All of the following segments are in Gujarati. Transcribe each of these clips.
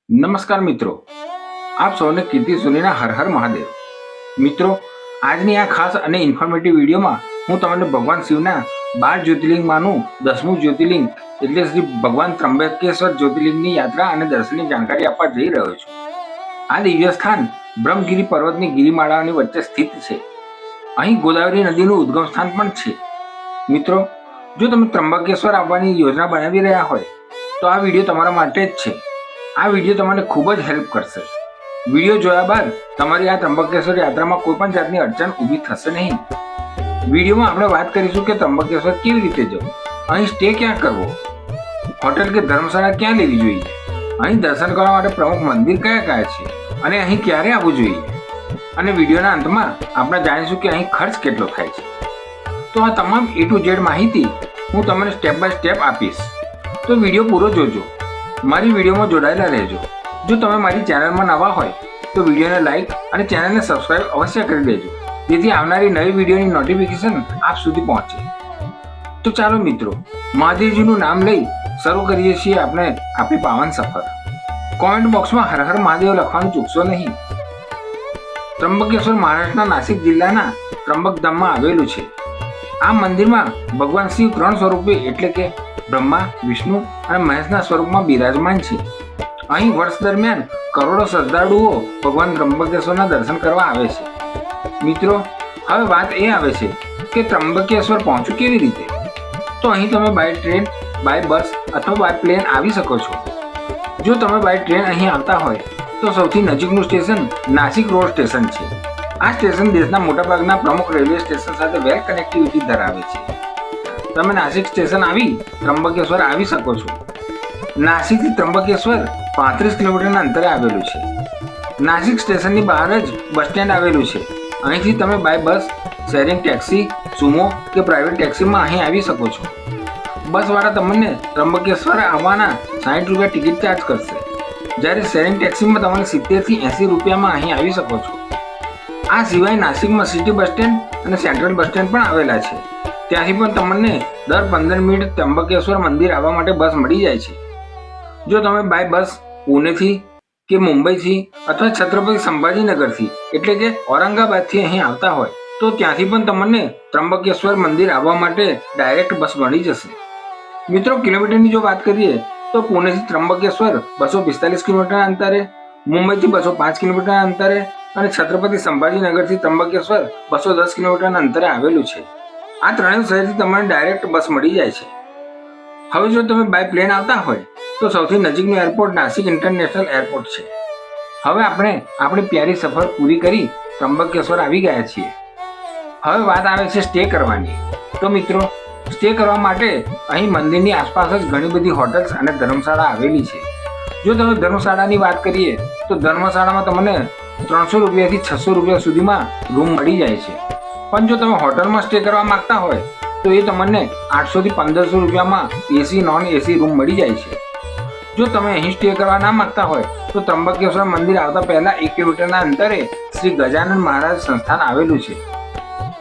નમસ્કાર મિત્રો, આપ સૌને કીર્તિ સુનીના હર હર મહાદેવ. મિત્રો, આજની આ ખાસ અને ઇન્ફોર્મેટિવ વિડીયોમાં હું તમને ભગવાન શિવના 12 જ્યોતિર્લિંગમાંનું 10મું જ્યોતિર્લિંગ એટલે શ્રી ભગવાન ત્રંબકેશ્વર જ્યોતિર્લિંગની યાત્રા અને દર્શનની જાણકારી આપવા જઈ રહ્યો છું. આ દિવ્ય સ્થાન બ્રહ્મગીરી પર્વતની ગિરિમાળાઓની વચ્ચે સ્થિત છે. અહીં ગોદાવરી નદીનું ઉદ્ગમ સ્થાન પણ છે. મિત્રો, જો તમે ત્રંબકેશ્વર આવવાની યોજના બનાવી રહ્યા હોય તો આ વિડીયો તમારા માટે જ છે. આ વિડીયો તમને ખૂબ જ હેલ્પ કરશે. વિડીયો જોયા બાદ તમારી આ ત્રંબકેશ્વર યાત્રામાં કોઈ પણ જાતની અડચણ ઊભી થશે નહીં. વિડીયોમાં આપણે વાત કરીશું કે ત્રંબકેશ્વર કેવી રીતે જવું, અહીં સ્ટે ક્યાં કરવો, હોટેલ કે ધર્મશાળા ક્યાં લેવી જોઈએ, અહીં દર્શન કરવા માટે પ્રમુખ મંદિર કયા કયા છે અને અહીં ક્યારે આવવું જોઈએ, અને વિડીયોના અંતમાં આપણે જાણીશું કે અહીં ખર્ચ કેટલો થાય છે. તો આ તમામ A to Z માહિતી હું તમને સ્ટેપ બાય સ્ટેપ આપીશ, તો વિડીયો પૂરો જોજો. મારી વિડીયોમાં જોડાયેલા રહેજો. જો તમે મારી ચેનલમાં નવા હોય તો વિડીયોને લાઈક અને ચેનલને સબસ્ક્રાઇબ અવશ્ય કરી દેજો, જેથી આવનારી નવી વિડીયોની નોટિફિકેશન આપ સુધી પહોંચે. તો ચાલો મિત્રો, મહાદેવજીનું નામ લઈ શરૂ કરીએ છીએ આપણે આપણી પાવન સફર. કોમેન્ટ બોક્સમાં હર હર મહાદેવ લખવાનું ચૂકશો નહીં. ત્રંબકેશ્વર મહારાષ્ટ્રના નાસિક જિલ્લાના ત્રંબકધામમાં આવેલું છે. આ મંદિરમાં ભગવાન શિવ 3 સ્વરૂપે એટલે કે બ્રહ્મા, વિષ્ણુ અને મહેશના સ્વરૂપમાં બિરાજમાન છે. અહીં વર્ષ દરમિયાન કરોડો શ્રદ્ધાળુઓ ભગવાન ત્રંબકેશ્વરના દર્શન કરવા આવે છે. મિત્રો, હવે વાત એ આવે છે કે ત્રંબકેશ્વર પહોંચવું કેવી રીતે? તો અહીં તમે બાય ટ્રેન, બાય બસ અથવા બાય પ્લેન આવી શકો છો. જો તમે બાય ટ્રેન અહીં આવતા હોય તો સૌથી નજીકનું સ્ટેશન નાસિક રોડ સ્ટેશન છે. આ સ્ટેશન દેશના મોટાભાગના પ્રમુખ રેલવે સ્ટેશન સાથે વેલ કનેક્ટિવિટી ધરાવે છે. તમે નાસિક સ્ટેશન આવી ત્રંબકેશ્વર આવી શકો છો. નાસિકથી ત્રંબકેશ્વર 35 કિલોમીટરના અંતરે આવેલું છે. નાસિક સ્ટેશનની બહાર જ બસ સ્ટેન્ડ આવેલું છે. અહીંથી તમે બાય બસ, શેરિંગ ટેક્સી, સુમો કે પ્રાઇવેટ ટેક્સીમાં અહીં આવી શકો છો. બસવાળા તમને ત્રંબકેશ્વર આવવાના 60 રૂપિયા ટિકિટ ચાર્જ કરશે, જ્યારે શેરિંગ ટેક્સીમાં તમને 70 થી 80 રૂપિયામાં અહીં આવી શકો છો. આ સિવાય નાસિકમાં સિટી બસ સ્ટેન્ડ અને સેન્ટ્રલ બસ સ્ટેન્ડ પણ આવેલા છે. ત્યાંથી પણ તમને દર 15 મિનિટ ત્રંબકેશ્વર મંદિર આવવા માટે બસ મળી જાય છે. જો તમે બાય બસ પુણેથી કે મુંબઈથી અથવા છત્રપતિ સંભાજીનગરથી એટલે કે ઔરંગાબાદથી અહીં આવતા હોય તો ત્યાંથી પણ તમને ત્રંબકેશ્વર મંદિર આવવા માટે ડાયરેક્ટ બસ મળી જશે. મિત્રો, કિલોમીટરની જો વાત કરીએ તો પુણેથી ત્રંબકેશ્વર 245 કિલોમીટરના અંતરે, મુંબઈથી 205 કિલોમીટરના અંતરે અને છત્રપતિ સંભાજીનગરથી ત્રંબકેશ્વર 210 કિલોમીટરના અંતરે આવેલું છે. આ ત્રણેય શહેરથી તમને ડાયરેક્ટ બસ મળી જાય છે. હવે જો તમે બાય પ્લેન આવતા હોય તો સૌથી નજીકનું એરપોર્ટ નાસિક ઇન્ટરનેશનલ એરપોર્ટ છે. હવે આપણે આપણી પ્યારી સફર પૂરી કરી ત્રંબકેશ્વર આવી ગયા છીએ. હવે વાત આવે છે સ્ટે કરવાની. તો મિત્રો, સ્ટે કરવા માટે અહીં મંદિરની આસપાસ જ ઘણી બધી હોટલ્સ અને ધર્મશાળા આવેલી છે. જો તમે ધર્મશાળાની વાત કરીએ તો ધર્મશાળામાં તમને 300 રૂપિયાથી 600 રૂપિયા સુધીમાં રૂમ મળી જાય છે. પણ જો તમે હોટલમાં સ્ટે કરવા માંગતા હોય તો એ તમને 800 થી 1500 રૂપિયામાં એસી નોન એસી રૂમ મળી જાય છે. જો તમે અહીં સ્ટે કરવા ના માંગતા હોય તો ત્રંબકેશ્વર મંદિર આવતા પહેલા 1 કિલોમીટરના અંતરે શ્રી ગજાનન મહારાજ સંસ્થાન આવેલું છે.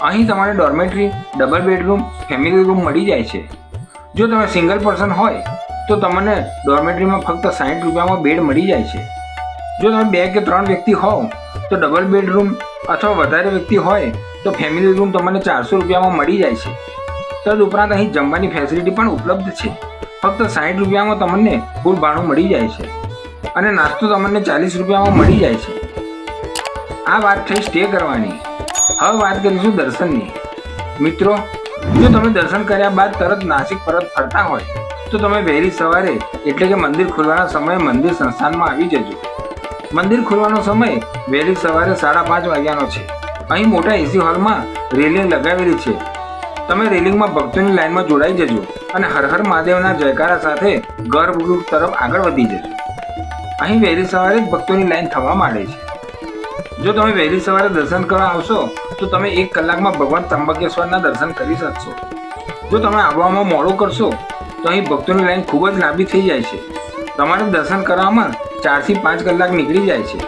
અહીં તમારે ડોર્મેટરી, ડબલ બેડરૂમ, ફેમિલી રૂમ મળી જાય છે. જો તમે સિંગલ પર્સન હોય તો તમને ડોર્મેટરીમાં ફક્ત 60 રૂપિયામાં બેડ મળી જાય છે. જો તમે 2 કે 3 વ્યક્તિ હોવ તો ડબલ બેડરૂમ અથવા વધારે વ્યક્તિ હોય તો ફેમિલી રૂમ તમને 400 રૂપિયામાં મળી જાય છે. તદુપરાંત અહીં જમવાની ફેસિલિટી પણ ઉપલબ્ધ છે. ફક્ત 60 રૂપિયામાં તમને ફૂલ ભાડું મળી જાય છે અને નાસ્તો તમને 40 રૂપિયામાં મળી જાય છે. આ વાત થઈ સ્ટે કરવાની. હવે વાત કરીશું દર્શનની. મિત્રો, જો તમે દર્શન કર્યા બાદ તરત નાસિક પરત ફરતા હોય તો તમે વહેલી સવારે એટલે કે મંદિર ખુલવાના સમયે મંદિર સંસ્થાનમાં આવી જજો. મંદિર ખુલવાનો સમય વહેલી સવારે 5:30 વાગ્યાનો છે. અહીં મોટા એસી હોલમાં રેલિંગ લગાવેલી છે. તમે રેલિંગમાં ભક્તોની લાઈનમાં જોડાઈ જજો અને હર હર મહાદેવના જયકારા સાથે ગર્ભગૃહ તરફ આગળ વધી જજો. અહીં વહેલી સવારે જ ભક્તોની લાઈન થવા માંડે છે. જો તમે વહેલી સવારે દર્શન કરવા આવશો તો તમે 1 કલાકમાં ભગવાન ત્રંબકેશ્વરના દર્શન કરી શકશો. જો તમે આવવામાં મોડું કરશો તો અહીં ભક્તોની લાઈન ખૂબ જ લાંબી થઈ જાય છે. તમારે દર્શન કરવામાં 4 થી 5 કલાક નીકળી જાય છે.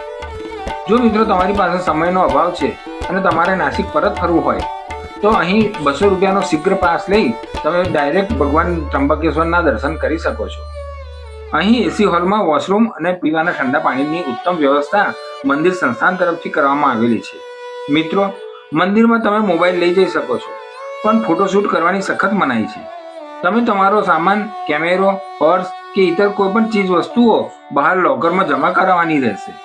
જો મિત્રો તમારી પાસે સમયનો અભાવ છે અને તમારે નાસિક પરત ફરવું હોય તો અહીં 200 રૂપિયાનો શીઘ્ર પાસ લઈ તમે ડાયરેક્ટ ભગવાન ત્રંબકેશ્વરના દર્શન કરી શકો છો. અહીં એસી હોલમાં વોશરૂમ અને પીવાના ઠંડા પાણીની ઉત્તમ વ્યવસ્થા મંદિર સંસ્થાન તરફથી કરવામાં આવેલી છે. મિત્રો, મંદિરમાં તમે મોબાઈલ લઈ જઈ શકો છો, પણ ફોટોશૂટ કરવાની સખત મનાઈ છે. તમે તમારો સામાન, કેમેરો, પર્સ કે ઇતર કોઈ પણ ચીજ વસ્તુઓ બહાર લોકરમાં જમા કરાવવાની રહેશે.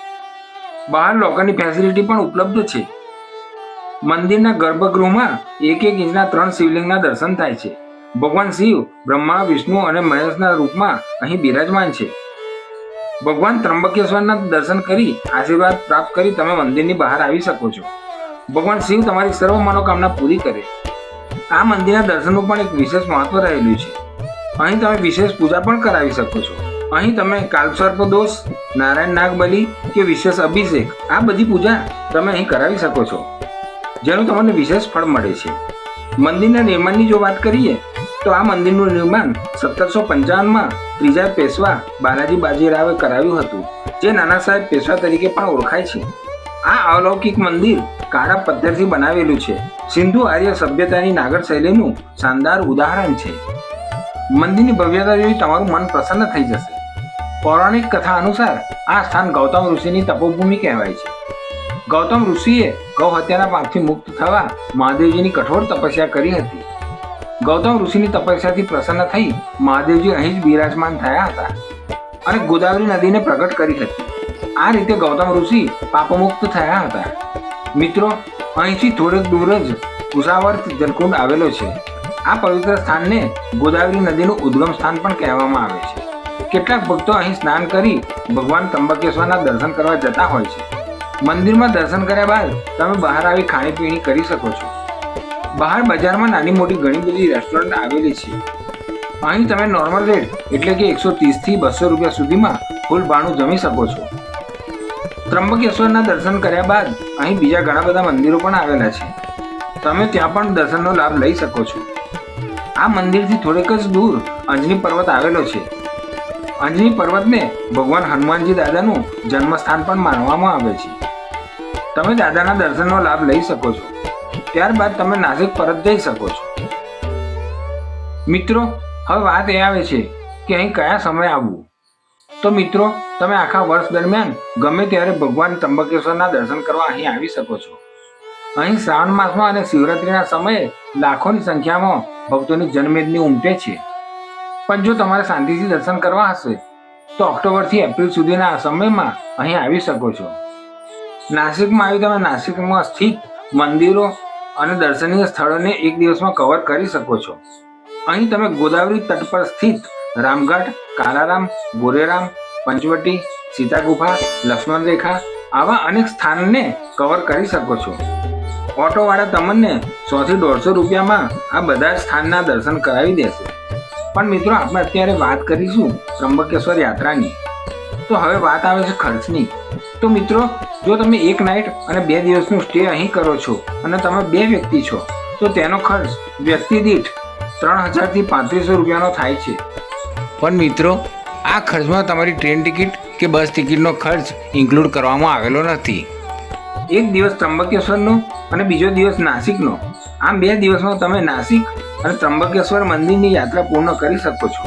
બહાર લોકરની ફેસિલિટી પણ ઉપલબ્ધ છે. મંદિરના ગર્ભગૃહમાં 1-1 ઇંચના 3 શિવલિંગના દર્શન થાય છે. ભગવાન શિવ બ્રહ્મા, વિષ્ણુ અને મહેશના રૂપમાં અહીં બિરાજમાન છે. ભગવાન ત્રંબકેશ્વરના દર્શન કરી આશીર્વાદ પ્રાપ્ત કરી તમે મંદિરની બહાર આવી શકો છો. ભગવાન શિવ તમારી સર્વ મનોકામના પૂરી કરે. આ મંદિરના દર્શનનું પણ એક વિશેષ મહત્વ રહેલું છે. અહીં તમે વિશેષ પૂજા પણ કરાવી શકો છો. અહીં તમે કાલસર્પ દોષ, નારાયણ નાગ બલિ કે વિશેષ અભિષેક, આ બધી પૂજા તમે અહીં કરાવી શકો છો, જેનું તમને વિશેષ ફળ મળે છે. મંદિરના નિર્માણની જો વાત કરીએ તો આ મંદિરનું નિર્માણ 1755માં ત્રીજા પેશવા બાલાજી બાજીરાવે કરાવ્યું હતું, જે નાના સાહેબ પેશવા તરીકે પણ ઓળખાય છે. આ અલૌકિક મંદિર કાળા પથ્થરથી બનાવેલું છે. સિંધુ આર્ય સભ્યતાની નાગર શૈલીનું શાનદાર ઉદાહરણ છે. મંદિરની ભવ્યતા જોઈ તમારું મન પ્રસન્ન થઈ જશે. પૌરાણિક કથા અનુસાર આ સ્થાન ગૌતમ ઋષિની તપોભૂમિ કહેવાય છે. ગૌતમ ઋષિએ ગૌ હત્યાના પાપથી મુક્ત થવા મહાદેવજીની કઠોર તપસ્યા કરી હતી. ગૌતમ ઋષિની તપસ્યાથી પ્રસન્ન થઈ મહાદેવજી અહીં જ બિરાજમાન થયા હતા અને ગોદાવરી નદીને પ્રગટ કરી હતી. આ રીતે ગૌતમ ઋષિ પાપમુક્ત થયા હતા. મિત્રો, અહીંથી થોડેક દૂર જ કુશાવર્ત જલકુંડ આવેલો છે. આ પવિત્ર સ્થાનને ગોદાવરી નદીનું ઉદ્ગમ સ્થાન પણ કહેવામાં આવે છે. કેટલાક ભક્તો અહીં સ્નાન કરી ભગવાન ત્રંબકેશ્વરના દર્શન કરવા જતા હોય છે. મંદિરમાં દર્શન કર્યા બાદ તમે બહાર આવી ખાણીપીણી કરી શકો છો. બહાર બજારમાં નાની મોટી ઘણી બધી રેસ્ટોરન્ટ આવેલી છે. અહીં તમે નોર્મલ રેટ એટલે કે 130 થી 200 રૂપિયા સુધીમાં ફૂલ ભાણું જમી શકો છો. ત્રંબકેશ્વરના દર્શન કર્યા બાદ અહીં બીજા ઘણા બધા મંદિરો પણ આવેલા છે. તમે ત્યાં પણ દર્શનનો લાભ લઈ શકો છો. આ મંદિરથી થોડેક જ દૂર અંજની પર્વત આવેલો છે. અંજની પર્વતને ભગવાન હનુમાનજી દાદાનું જન્મસ્થાન પણ માનવામાં આવે છે. તમે દાદાના દર્શનનો લાભ લઈ શકો છો. ત્યારબાદ તમે નાસિક પરત જઈ શકો છો. મિત્રો, હવે વાત એ આવે છે કે અહીં કયા સમયે આવવું. તો મિત્રો, તમે આખા વર્ષ દરમિયાન ગમે ત્યારે ભગવાન ત્રંબકેશ્વરના દર્શન કરવા અહીં આવી શકો છો. અહીં શ્રાવણ માસમાં અને શિવરાત્રિના સમયે લાખોની સંખ્યામાં ભક્તોની જનમેદની ઉમટે છે. પણ જો તમારે શાંતિથી દર્શન કરવા હશે તો ઓક્ટોબરથી એપ્રિલ સુધીના સમયમાં અહીં આવી શકો છો. નાસિકમાં આવી તમે નાસિકમાં સ્થિત મંદિરો અને દર્શનીય સ્થળોને એક દિવસમાં કવર કરી શકો છો. અહીં તમે ગોદાવરી તટ પર સ્થિત રામઘાટ, કાલારામ, ગોરેરામ, પંચવટી, સીતા ગુફા, લક્ષ્મણ રેખા આવા અનેક સ્થાનને કવર કરી શકો છો. ઓટોવાળા તમને 100 થી 150 રૂપિયામાં આ બધા સ્થાનના દર્શન કરાવી દેશે. પણ મિત્રો, આપણે અત્યારે વાત કરીશું ત્રંબકેશ્વર યાત્રાની. તો હવે વાત આવે છે ખર્ચની. તો મિત્રો, જો તમે 1 નાઇટ અને 2 દિવસનું સ્ટે અહીં કરો છો અને તમે 2 વ્યક્તિ છો તો તેનો ખર્ચ વ્યક્તિ દીઠ 3000 થી 3500 રૂપિયાનો થાય છે. પણ મિત્રો, આ ખર્ચમાં તમારી ટ્રેન ટિકિટ કે બસ ટિકિટનો ખર્ચ ઇન્ક્લુડ કરવામાં આવેલો નથી. એક દિવસ ત્રંબકેશ્વરનો અને બીજો દિવસ નાસિકનો, આમ 2 દિવસમાં તમે નાસિક અને ત્રંબકેશ્વર મંદિરની યાત્રા પૂર્ણ કરી શકો છો.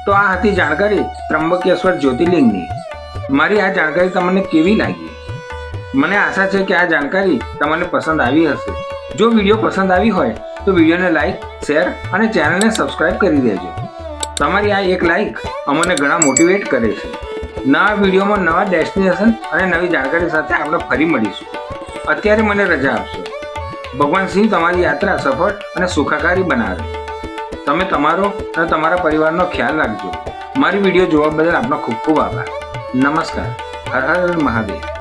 તો આ હતી જાણકારી ત્રંબકેશ્વર જ્યોતિર્લિંગની. મારી આ જાણકારી તમને કેવી લાગી? મને આશા છે કે આ જાણકારી તમને પસંદ આવી હશે. જો વિડીયો પસંદ આવી હોય તો વિડીયોને લાઈક, શેર અને ચેનલને સબસ્ક્રાઈબ કરી દેજો. તમારી આ એક લાઈક અમને ઘણા મોટિવેટ કરે છે. નવા વિડીયોમાં નવા ડેસ્ટિનેશન અને નવી જાણકારી સાથે આપણે ફરી મળીશું. અત્યારે મને રજા આપશો. ભગવાન શિવ તમારી યાત્રા સફળ અને સુખાકારી બનાવે. તમે તમારો અને તમારા પરિવારનો ખ્યાલ રાખજો. મારી વિડીયો જોવા બદલ આપનો ખૂબ ખૂબ આભાર. નમસ્કાર. હર હર મહાદેવ.